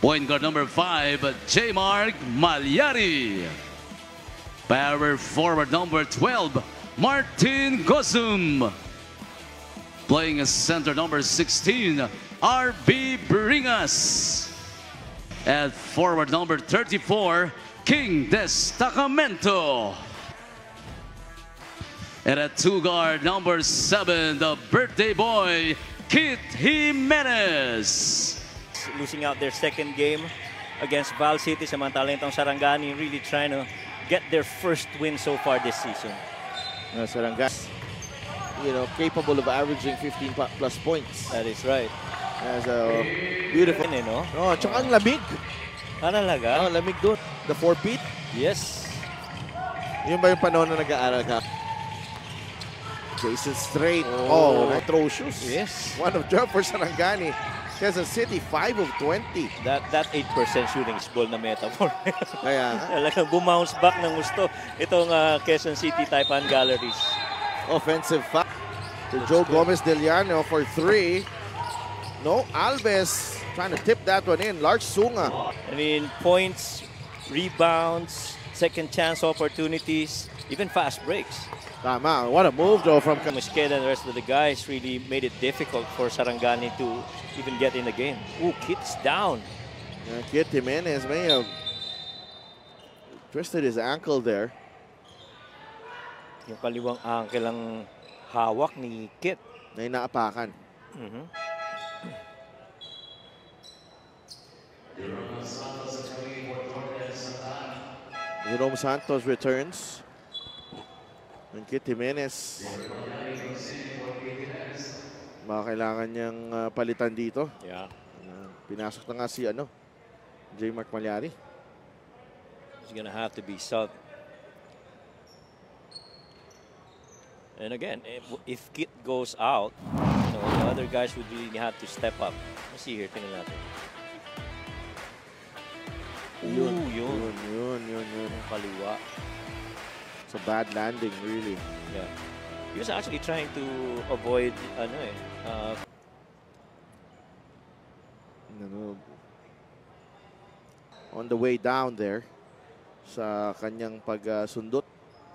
Point guard number 5, J. Mark Malyari. Power forward number 12, Martin Gosum. Playing as center number 16, R.B. Bringas. At forward number 34, King Destacamento. And at two guard number 7, the birthday boy, Kit Jimenez. Losing out their second game against Val City, samantala itong Sarangani really trying to get their first win so far this season. Sarangani, capable of averaging 15 plus points. That is right. That's a beautiful. No? Oh, tsaka ang lamig. Talaga? Oh, lamig doon. The 4-peat. Yes. Yun ba yung panahon na nag-aaral ka? Jason Straight. Oh, atrocious. Yes. One of them for Sarangani. Quezon City, 5 of 20. That 8% shooting is ball na metaphor. Kaya Talagang bumounce back ng gusto itong Quezon City Taipan Galleries. offensive foul to Joe Gomez Deliano for 3. No, Alves trying to tip that one in. Large Sunga. I mean, points, rebounds, second chance opportunities, even fast breaks. Tama. What a move though from Mosqueda and the rest of the guys really made it difficult for Sarangani to even get in the game. Ooh, Kit's down. Kit Jimenez may have twisted his ankle there. Yung kaliwang ankle ang hawak ni Kit. Na inaapakan. Jerome Santos returns. And Kit Jimenez. Baka kailangan niyang palitan dito. Yeah. Pinasok na nga si J. Mark Malyari. He's gonna have to be subbed. And again, if Kit goes out, the other guys would really have to step up. Let's see here, tingnan natin. Yun. Kaliwa. It's a bad landing, really. Yeah. He was actually trying to avoid, on the way down there sa kanyang pagsundot.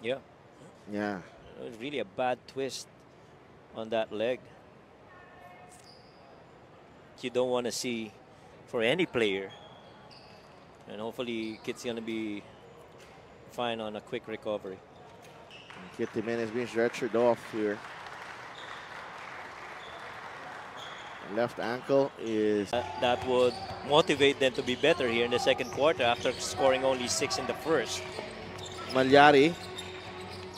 Yeah. Yeah. It was really a bad twist on that leg. You don't want to see for any player. And hopefully Kit's going to be fine on a quick recovery. Kit Jimenez being stretchered off here. Left ankle is... That would motivate them to be better here in the second quarter after scoring only 6 in the first. Malyari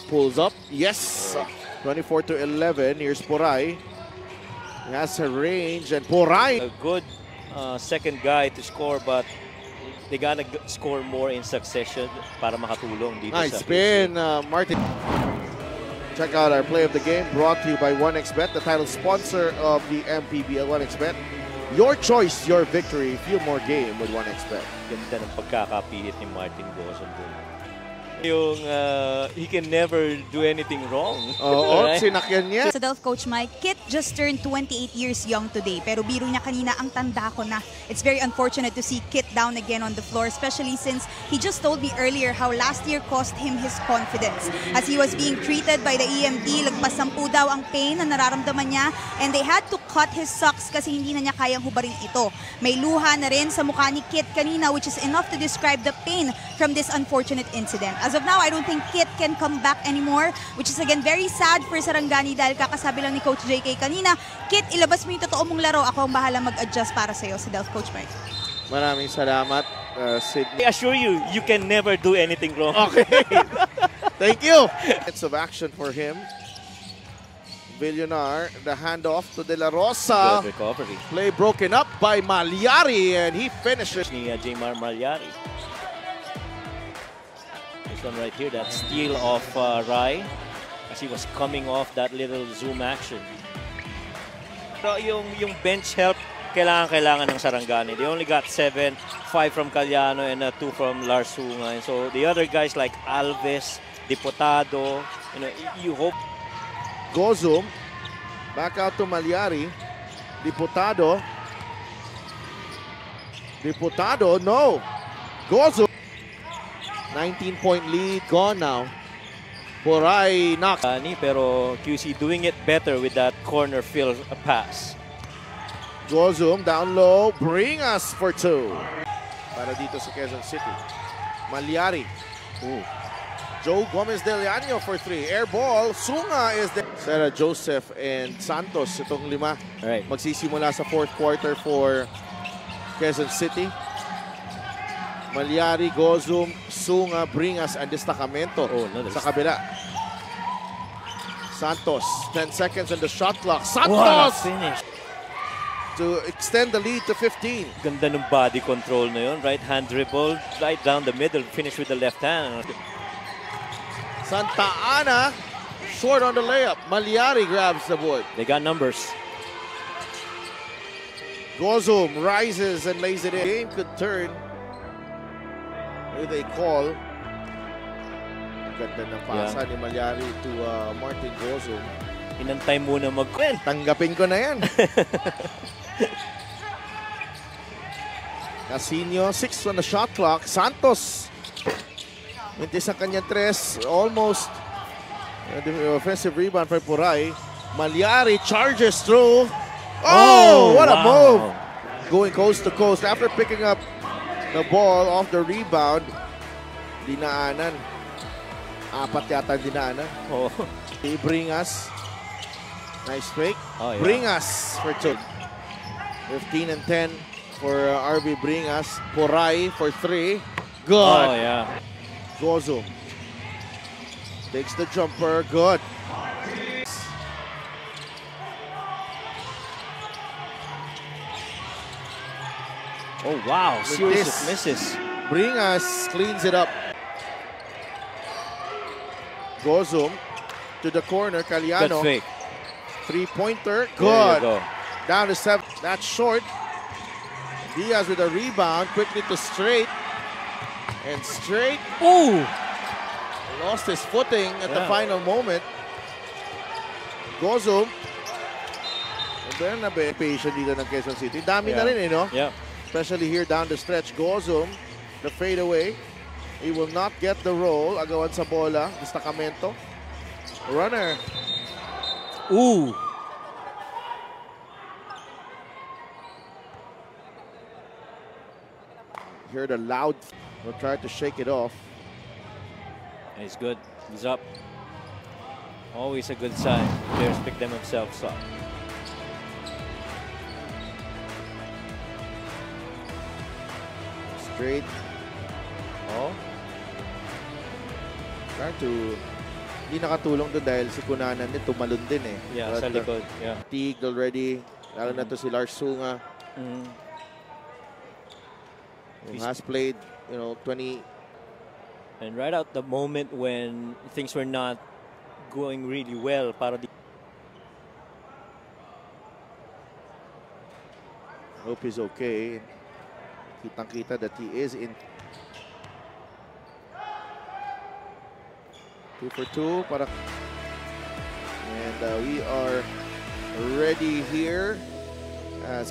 pulls up. Yes! 24-11. Here's Poray. He has a range and Poray. A good second guy to score, but they gotta score more in succession para makatulong dito nice sa spin, Martin. Check out our play of the game brought to you by 1xBet, the title sponsor of the MPBL. 1xBet. Your choice, your victory. Feel more game with 1xBet. Ganda ng pagkakapilit ni Martin Gosum. Yung he can never do anything wrong. Oo, sinakyan niya. Sa Delph Coach Mike, Kit just turned 28 years young today. Pero biro niya kanina, ang tanda ko na. It's very unfortunate to see Kit down again on the floor, especially since he just told me earlier how last year cost him his confidence. As he was being treated by the EMT, lagpas 10 daw ang pain na nararamdaman niya, and they had to cut his socks kasi hindi na niya kayang hubarin ito. May luha na rin sa mukha ni Kit kanina, which is enough to describe the pain from this unfortunate incident. As of now, I don't think Kit can come back anymore, which is again very sad for Sarangani dahil kakasabi lang ni Coach JK kanina, Kit, ilabas mo yung totoo mong laro. Ako ang bahala mag-adjust para sa'yo sa Delph Coach Mike. Maraming salamat, Sydney. I assure you, you can never do anything wrong. Okay. Thank you. It's of action for him. Villonar, the handoff to De La Rosa. Good recovery. Play broken up by Malyari, and he finishes. Ni J.Mar Malyari. This one right here, that steal of Rai as he was coming off that little zoom action. Pero yung bench help, kailangan ng Sarangani. They only got 7, 5 from Caliano and 2 from Lars Sunga. And so the other guys like Alves, Diputado, you hope. Gosum, back out to Malyari. Diputado. Diputado, no. Gozum. 19-point lead, gone now. Poray knocks. Pero QC doing it better with that corner field pass. Gozum down low, bring us for 2. Para dito sa Quezon City. Malyari. Joe Gomez Del Llano for 3. Air ball, Sunga is there. Sarah Joseph and Santos, itong 5. Alright. Magsisimula sa 4th quarter for Quezon City. Malyari, Gozum, Sunga, Bringas, and Destacamento sa kabila. Santos, 10 seconds on the shot clock. Santos! Finish. To extend the lead to 15. Ganda ng body control na yun. Right hand dribble, right down the middle, finish with the left hand. Santa Ana, short on the layup. Malyari grabs the board. They got numbers. Gozum rises and lays it in. Game could turn with a call. Ganda ng pasa ni Malyari to Martin Gozum. Inantay muna mag-win. Tanggapin ko na yan. Casino, 6 on the shot clock. Santos. Mintis ang kanyang 3. Almost. Offensive rebound for Poray. Malyari charges through. Oh, what a move. Going coast to coast. After picking up the ball off the rebound, dinaanan. 4 yata dinaanan. They bring us. Nice fake. Bring us for 2. 15 and 10 for RB Bringas. Poray for 3. Good. Gozum takes the jumper. Good. Oh, wow. Series of misses. Bringas cleans it up. Gozum to the corner. Caliano. Good fake. 3-pointer. Good. There you go. Down to 7. That's short. Diaz with a rebound. Quickly to Straight. And Straight. Ooh! Lost his footing at the final moment. Gozum. Bernabe patient dito ng Quezon City. Dami na rin no? Yeah. Especially here down the stretch. Gozum, the fadeaway. He will not get the roll. Agawan sa bola. Destacamento. Runner. Ooh! Hear the loud. We'll try to shake it off. He's good. He's up. Always a good sign. Players pick themselves up. Straight. Trying to... Hindi nakatulong doon dahil si Kunanan din tumalon din eh. Yeah, sa likod. Yeah. Fatigued already. Lalo na to si Lars Sunga. Who has played, 20... And right out the moment when things were not going really well, para hope he's okay. Kitang-kita that he is in. 2 for 2 para. And we are ready here as